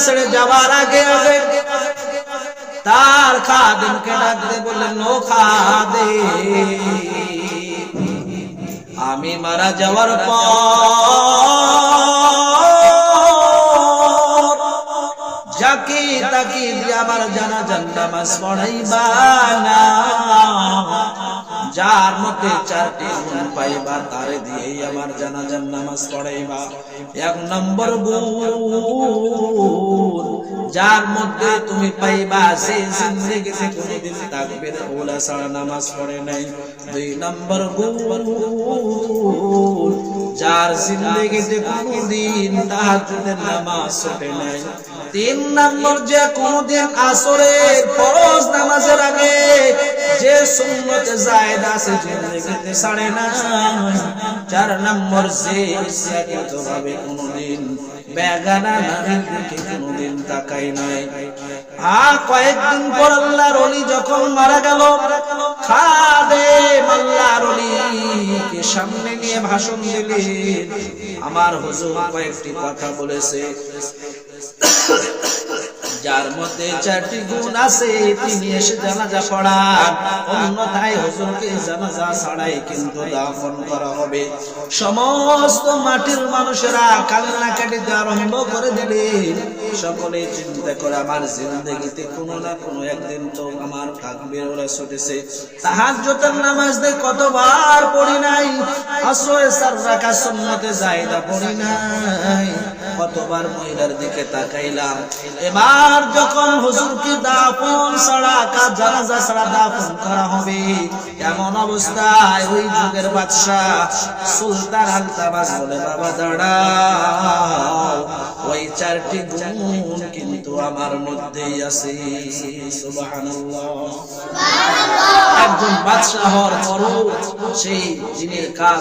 ছেড়ে যাওয়ার আগে আগে তার খাদেমকে ডাক দিয়ে বললেন, ও খাদেম, আমি মারা যাওয়ার পর যাকে তাকে দিয়ে আমার জানাজার নামাজ পড়াইবা না, যার মধ্যে 4টি গুণ পাইবা তারে দিয়েই আমার জানাজার নামাজ পড়াইবা। 1 নম্বর গুণ, যার মধ্যে তুমি পাইবা সে জিন্দেগিতে কোনোদিন তাকবীর ওলা ছাড়া নামাজ পড়ে নাই। 2 নম্বর গুণ, যার জিন্দেগিতে কোনোদিন তাহাজ্জুদের নামাজ পড়ে নাই। 3 নম্বর, যে কোনোদিন আসরের ফরজ নামাজের আগে যে সুন্নতে জায়েদ আছে জিন্দেগিতে ছাড়ে নাই। 4 নম্বর, যে ইচ্ছাকৃতভাবে কোনোদিন বেগানা নারীর দিকে কোনোদিন তাকাই নাই। কয়েকদিন পর আল্লাহর ওলি যখন মারা গেল, খাদেম আল্লাহর ওলিকে সামনে নিয়ে ভাষণ দিলেন। আমার হুজুর কয়েকটি কথা বলেছে, যার মধ্যে 4টি গুণ আছে তিনি এসে জানাজা পড়ান, অন্যথায় হুজুরকে জানাজা ছাড়াই কিন্তু দাফন করা হবে। সমস্ত মাটির মানুষেরা কান্না কাটিতে আরম্ভ করে দিলেন। সকলে চিন্তা করে, আমার জিন্দেগিতে কোনো না কোনো একদিন তো আমার তাকবীর ওরা ছুটেছে, তাহাজ্জুদের নামাজ দে কতবার পড়ি নাই, আসরে 4 রাকাত সুন্নতে জায়েদা পড়ি নাই, কতবার মহিলার দিকে তাকাইলাম। এবার যখন হুজুরকে দাফন ছাড়া জানাজা ছাড়া দাফন করা হবে, এমন অবস্থায় ওই যুগের বাদশা সুলতান আলতাবাস বলে, বাবা দাঁড়াও, ওই 4টি গুণ কিন্তু আমার মধ্যেই আছে। সুবহানাল্লাহ। একজন বাদশা হওয়ার পরও সেই জিনের কাজ